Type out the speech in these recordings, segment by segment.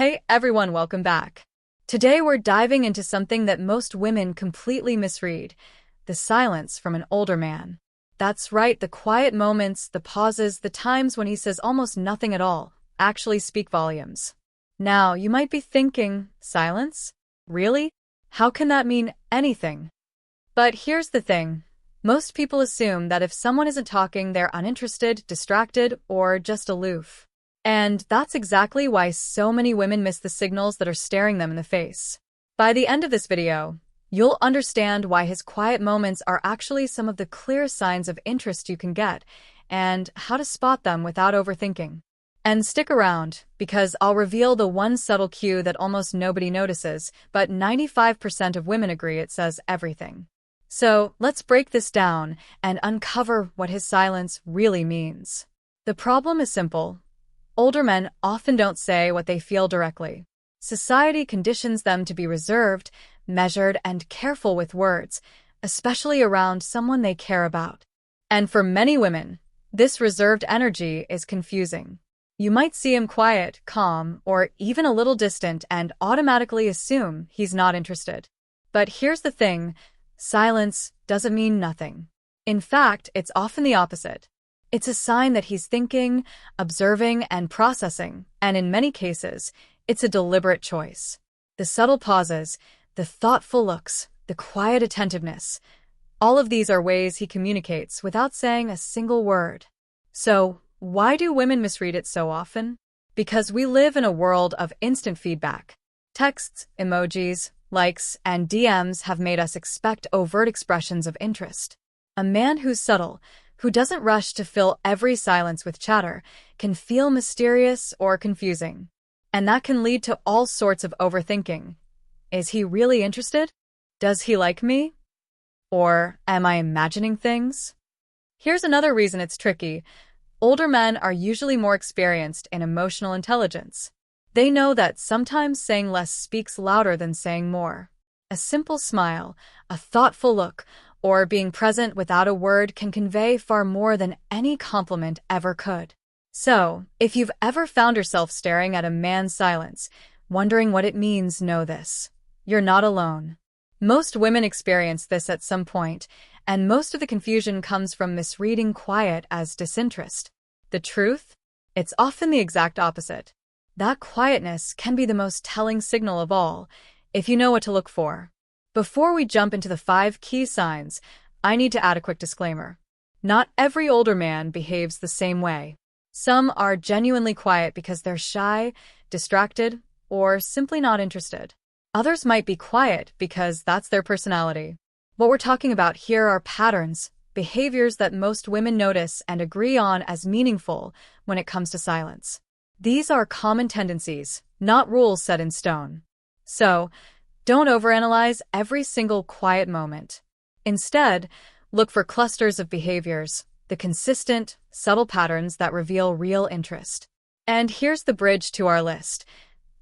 Hey everyone, welcome back. Today we're diving into something that most women completely misread: the silence from an older man. That's right, the quiet moments, the pauses, the times when he says almost nothing at all actually speak volumes. Now, you might be thinking, silence? Really? How can that mean anything? But here's the thing. Most people assume that if someone isn't talking, they're uninterested, distracted, or just aloof. And that's exactly why so many women miss the signals that are staring them in the face. By the end of this video, you'll understand why his quiet moments are actually some of the clearest signs of interest you can get, and how to spot them without overthinking. And stick around, because I'll reveal the one subtle cue that almost nobody notices, but 95% of women agree it says everything. So, let's break this down and uncover what his silence really means. The problem is simple. Older men often don't say what they feel directly. Society conditions them to be reserved, measured, and careful with words, especially around someone they care about. And for many women, this reserved energy is confusing. You might see him quiet, calm, or even a little distant and automatically assume he's not interested. But here's the thing, silence doesn't mean nothing. In fact, it's often the opposite. It's a sign that he's thinking, observing, and processing, and in many cases, it's a deliberate choice. The subtle pauses, the thoughtful looks, the quiet attentiveness, all of these are ways he communicates without saying a single word. So, why do women misread it so often? Because we live in a world of instant feedback. Texts, emojis, likes, and DMs have made us expect overt expressions of interest. A man who's subtle, who doesn't rush to fill every silence with chatter, can feel mysterious or confusing. And that can lead to all sorts of overthinking. Is he really interested? Does he like me? Or am I imagining things? Here's another reason it's tricky. Older men are usually more experienced in emotional intelligence. They know that sometimes saying less speaks louder than saying more. A simple smile, a thoughtful look, or being present without a word can convey far more than any compliment ever could. So, if you've ever found yourself staring at a man's silence, wondering what it means, know this: you're not alone. Most women experience this at some point, and most of the confusion comes from misreading quiet as disinterest. The truth? It's often the exact opposite. That quietness can be the most telling signal of all, if you know what to look for. Before we jump into the 5 key signs, I need to add a quick disclaimer. Not every older man behaves the same way. Some are genuinely quiet because they're shy, distracted, or simply not interested. Others might be quiet because that's their personality. What we're talking about here are patterns, behaviors that most women notice and agree on as meaningful when it comes to silence. These are common tendencies, not rules set in stone. So, don't overanalyze every single quiet moment. Instead, look for clusters of behaviors, the consistent, subtle patterns that reveal real interest. And here's the bridge to our list.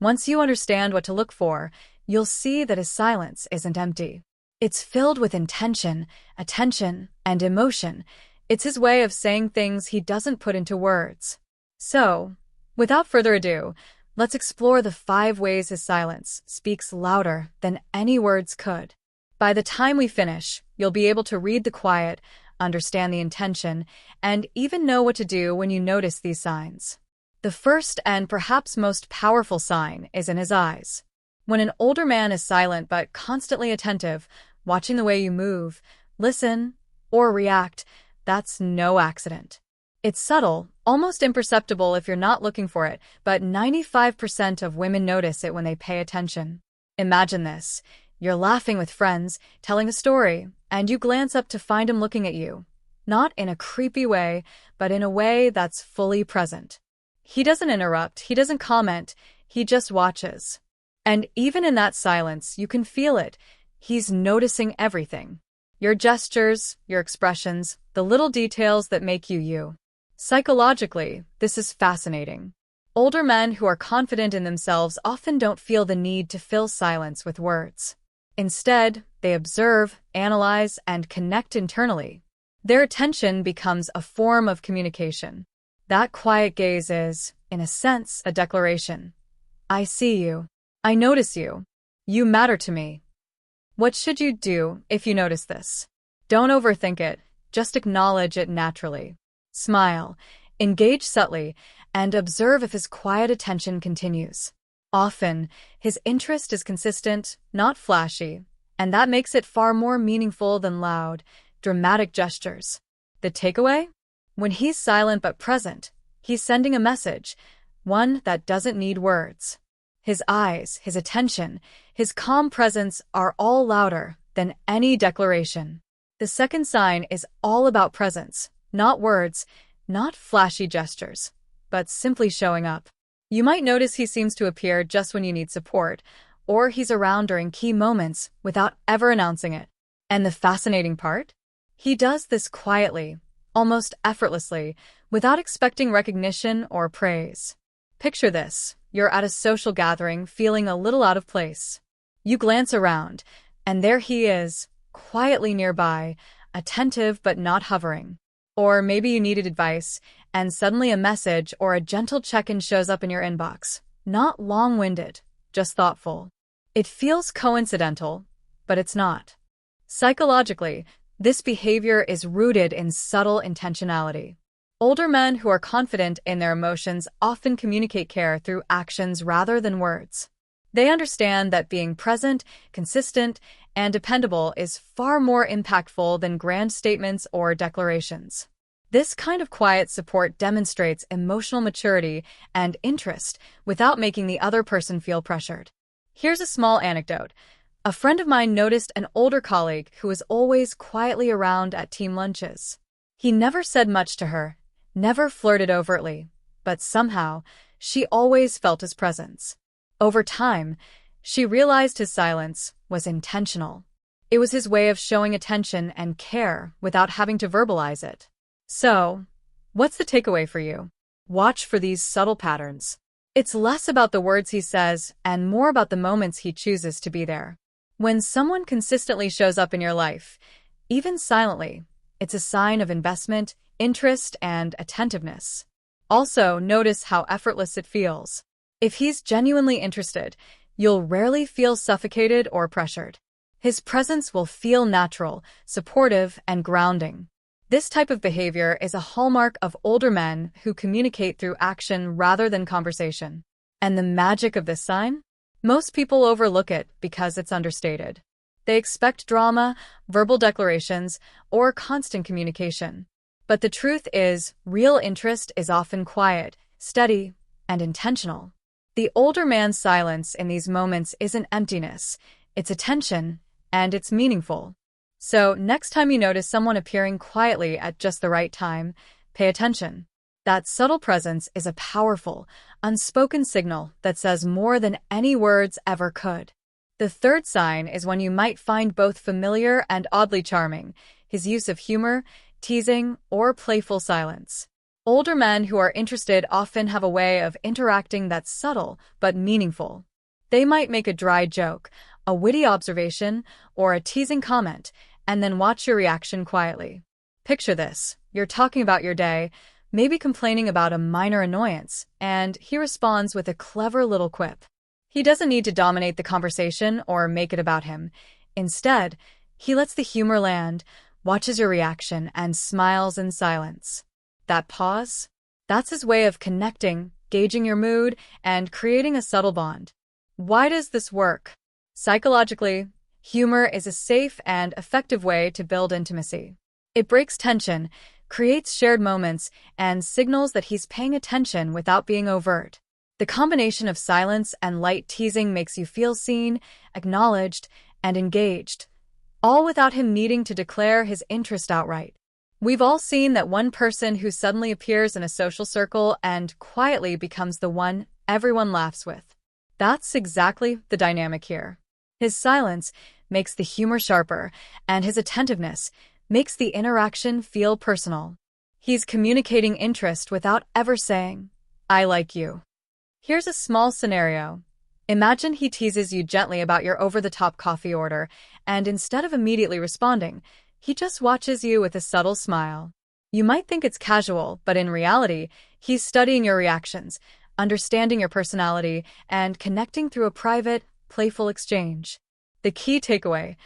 Once you understand what to look for, you'll see that his silence isn't empty. It's filled with intention, attention, and emotion. It's his way of saying things he doesn't put into words. So, without further ado, let's explore the 5 ways his silence speaks louder than any words could. By the time we finish, you'll be able to read the quiet, understand the intention, and even know what to do when you notice these signs. The first and perhaps most powerful sign is in his eyes. When an older man is silent but constantly attentive, watching the way you move, listen, or react, that's no accident. It's subtle, almost imperceptible if you're not looking for it, but 95% of women notice it when they pay attention. Imagine this. You're laughing with friends, telling a story, and you glance up to find him looking at you. Not in a creepy way, but in a way that's fully present. He doesn't interrupt, he doesn't comment, he just watches. And even in that silence, you can feel it. He's noticing everything. Your gestures, your expressions, the little details that make you you. Psychologically, this is fascinating. Older men who are confident in themselves often don't feel the need to fill silence with words. Instead, they observe, analyze, and connect internally. Their attention becomes a form of communication. That quiet gaze is, in a sense, a declaration. I see you. I notice you. You matter to me. What should you do if you notice this? Don't overthink it, just acknowledge it naturally. Smile, engage subtly, and observe if his quiet attention continues. Often, his interest is consistent, not flashy, and that makes it far more meaningful than loud, dramatic gestures. The takeaway? When he's silent but present, he's sending a message, one that doesn't need words. His eyes, his attention, his calm presence are all louder than any declaration. The second sign is all about presence, not words, not flashy gestures, but simply showing up. You might notice he seems to appear just when you need support, or he's around during key moments without ever announcing it. And the fascinating part? He does this quietly, almost effortlessly, without expecting recognition or praise. Picture this. You're at a social gathering feeling a little out of place. You glance around, and there he is, quietly nearby, attentive but not hovering. Or maybe you needed advice, and suddenly a message or a gentle check-in shows up in your inbox. Not long-winded, just thoughtful. It feels coincidental, but it's not. Psychologically, this behavior is rooted in subtle intentionality. Older men who are confident in their emotions often communicate care through actions rather than words. They understand that being present, consistent, and dependable is far more impactful than grand statements or declarations. This kind of quiet support demonstrates emotional maturity and interest without making the other person feel pressured. Here's a small anecdote. A friend of mine noticed an older colleague who was always quietly around at team lunches. He never said much to her, never flirted overtly, but somehow, she always felt his presence. Over time, she realized his silence was intentional. It was his way of showing attention and care without having to verbalize it. So, what's the takeaway for you? Watch for these subtle patterns. It's less about the words he says and more about the moments he chooses to be there. When someone consistently shows up in your life, even silently, it's a sign of investment, interest, and attentiveness. Also, notice how effortless it feels. If he's genuinely interested, you'll rarely feel suffocated or pressured. His presence will feel natural, supportive, and grounding. This type of behavior is a hallmark of older men who communicate through action rather than conversation. And the magic of this sign? Most people overlook it because it's understated. They expect drama, verbal declarations, or constant communication. But the truth is, real interest is often quiet, steady, and intentional. The older man's silence in these moments isn't emptiness, it's attention, and it's meaningful. So, next time you notice someone appearing quietly at just the right time, pay attention. That subtle presence is a powerful, unspoken signal that says more than any words ever could. The third sign is when you might find both familiar and oddly charming, his use of humor, teasing, or playful silence. Older men who are interested often have a way of interacting that's subtle but meaningful. They might make a dry joke, a witty observation, or a teasing comment, and then watch your reaction quietly. Picture this. You're talking about your day, maybe complaining about a minor annoyance, and he responds with a clever little quip. He doesn't need to dominate the conversation or make it about him. Instead, he lets the humor land, watches your reaction, and smiles in silence. That pause? That's his way of connecting, gauging your mood, and creating a subtle bond. Why does this work? Psychologically, humor is a safe and effective way to build intimacy. It breaks tension, creates shared moments, and signals that he's paying attention without being overt. The combination of silence and light teasing makes you feel seen, acknowledged, and engaged, all without him needing to declare his interest outright. We've all seen that one person who suddenly appears in a social circle and quietly becomes the one everyone laughs with. That's exactly the dynamic here. His silence makes the humor sharper, and his attentiveness makes the interaction feel personal. He's communicating interest without ever saying, "I like you." Here's a small scenario. Imagine he teases you gently about your over-the-top coffee order, and instead of immediately responding, he just watches you with a subtle smile. You might think it's casual, but in reality, he's studying your reactions, understanding your personality, and connecting through a private, playful exchange. The key takeaway: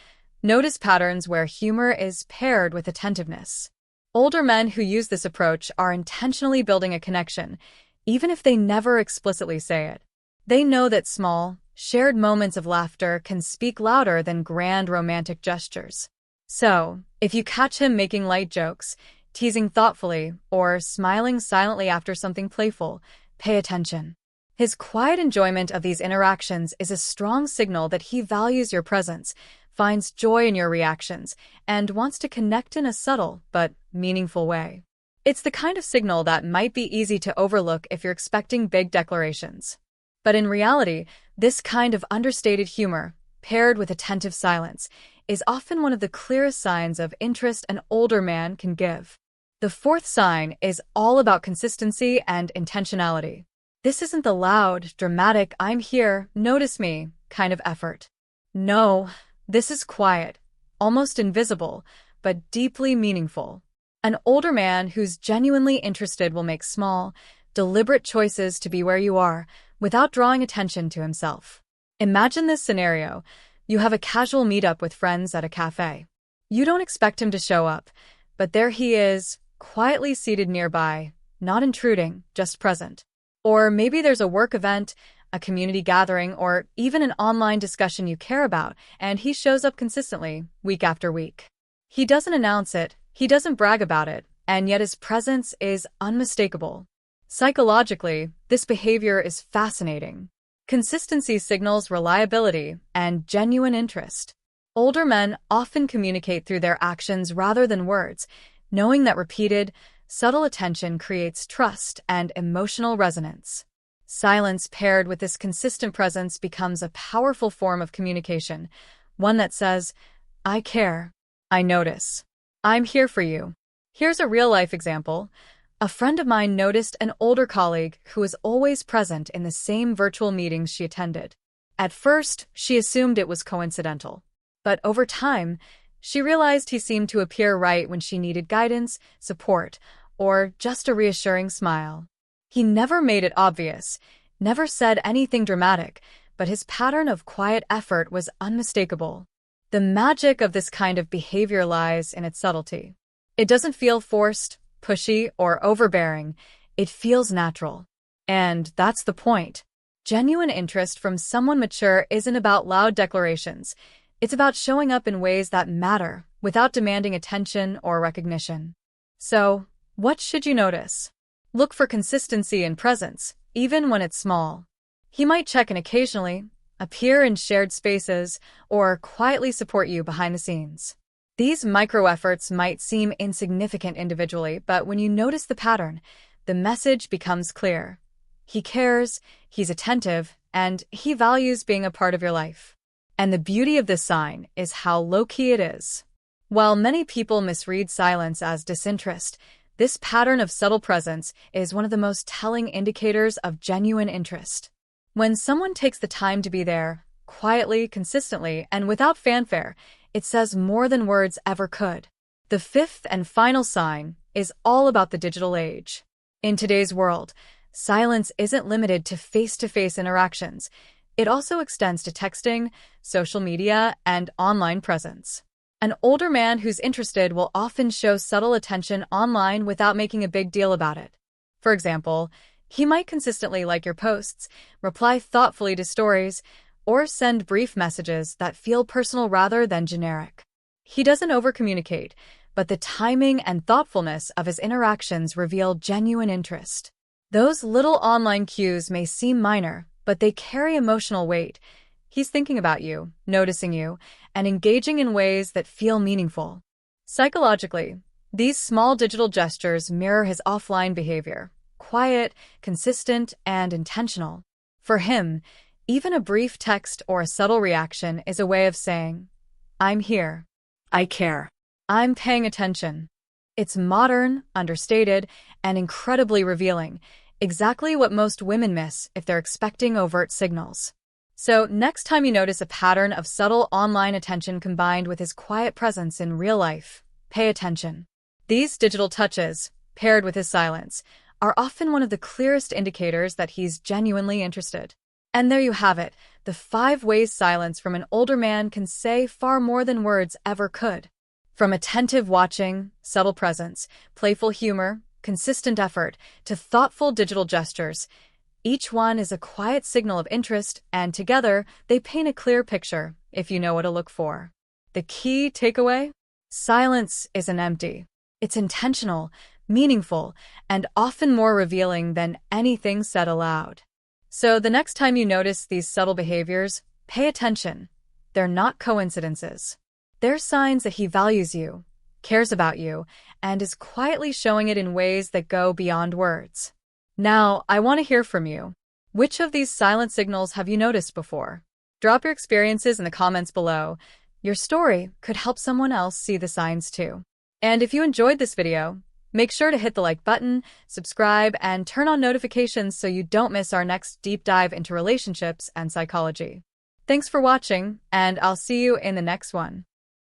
notice patterns where humor is paired with attentiveness. Older men who use this approach are intentionally building a connection, even if they never explicitly say it. They know that small, shared moments of laughter can speak louder than grand romantic gestures. So, if you catch him making light jokes, teasing thoughtfully, or smiling silently after something playful, pay attention. His quiet enjoyment of these interactions is a strong signal that he values your presence, finds joy in your reactions, and wants to connect in a subtle but meaningful way. It's the kind of signal that might be easy to overlook if you're expecting big declarations. But in reality, this kind of understated humor, paired with attentive silence, is often one of the clearest signs of interest an older man can give. The fourth sign is all about consistency and intentionality. This isn't the loud, dramatic, "I'm here, notice me" kind of effort. No, this is quiet, almost invisible, but deeply meaningful. An older man who's genuinely interested will make small, deliberate choices to be where you are, without drawing attention to himself. Imagine this scenario. You have a casual meetup with friends at a cafe. You don't expect him to show up, but there he is, quietly seated nearby, not intruding, just present. Or maybe there's a work event, a community gathering, or even an online discussion you care about, and he shows up consistently, week after week. He doesn't announce it, he doesn't brag about it, and yet his presence is unmistakable. Psychologically, this behavior is fascinating. Consistency signals reliability and genuine interest. Older men often communicate through their actions rather than words, knowing that repeated, subtle attention creates trust and emotional resonance. Silence paired with this consistent presence becomes a powerful form of communication, one that says, "I care, I notice, I'm here for you." Here's a real-life example. A friend of mine noticed an older colleague who was always present in the same virtual meetings she attended. At first, she assumed it was coincidental. But over time, she realized he seemed to appear right when she needed guidance, support, or just a reassuring smile. He never made it obvious, never said anything dramatic, but his pattern of quiet effort was unmistakable. The magic of this kind of behavior lies in its subtlety. It doesn't feel forced, pushy, or overbearing. It feels natural. And that's the point. Genuine interest from someone mature isn't about loud declarations. It's about showing up in ways that matter without demanding attention or recognition. So, what should you notice? Look for consistency and presence, even when it's small. He might check in occasionally, appear in shared spaces, or quietly support you behind the scenes. These micro-efforts might seem insignificant individually, but when you notice the pattern, the message becomes clear. He cares, he's attentive, and he values being a part of your life. And the beauty of this sign is how low-key it is. While many people misread silence as disinterest, this pattern of subtle presence is one of the most telling indicators of genuine interest. When someone takes the time to be there, quietly, consistently, and without fanfare, it says more than words ever could. The fifth and final sign is all about the digital age. In today's world, silence isn't limited to face-to-face interactions. It also extends to texting, social media, and online presence. An older man who's interested will often show subtle attention online without making a big deal about it. For example, he might consistently like your posts, reply thoughtfully to stories, or send brief messages that feel personal rather than generic. He doesn't overcommunicate, but the timing and thoughtfulness of his interactions reveal genuine interest. Those little online cues may seem minor, but they carry emotional weight. He's thinking about you, noticing you, and engaging in ways that feel meaningful. Psychologically, these small digital gestures mirror his offline behavior: quiet, consistent, and intentional. For him, even a brief text or a subtle reaction is a way of saying, "I'm here. I care. I'm paying attention." It's modern, understated, and incredibly revealing, exactly what most women miss if they're expecting overt signals. So, next time you notice a pattern of subtle online attention combined with his quiet presence in real life, pay attention. These digital touches, paired with his silence, are often one of the clearest indicators that he's genuinely interested. And there you have it, the 5 ways silence from an older man can say far more than words ever could. From attentive watching, subtle presence, playful humor, consistent effort, to thoughtful digital gestures, each one is a quiet signal of interest, and together they paint a clear picture, if you know what to look for. The key takeaway? Silence isn't empty. It's intentional, meaningful, and often more revealing than anything said aloud. So the next time you notice these subtle behaviors, pay attention. They're not coincidences. They're signs that he values you, cares about you, and is quietly showing it in ways that go beyond words. Now, I want to hear from you. Which of these silent signals have you noticed before? Drop your experiences in the comments below. Your story could help someone else see the signs too. And if you enjoyed this video, make sure to hit the like button, subscribe, and turn on notifications so you don't miss our next deep dive into relationships and psychology. Thanks for watching, and I'll see you in the next one.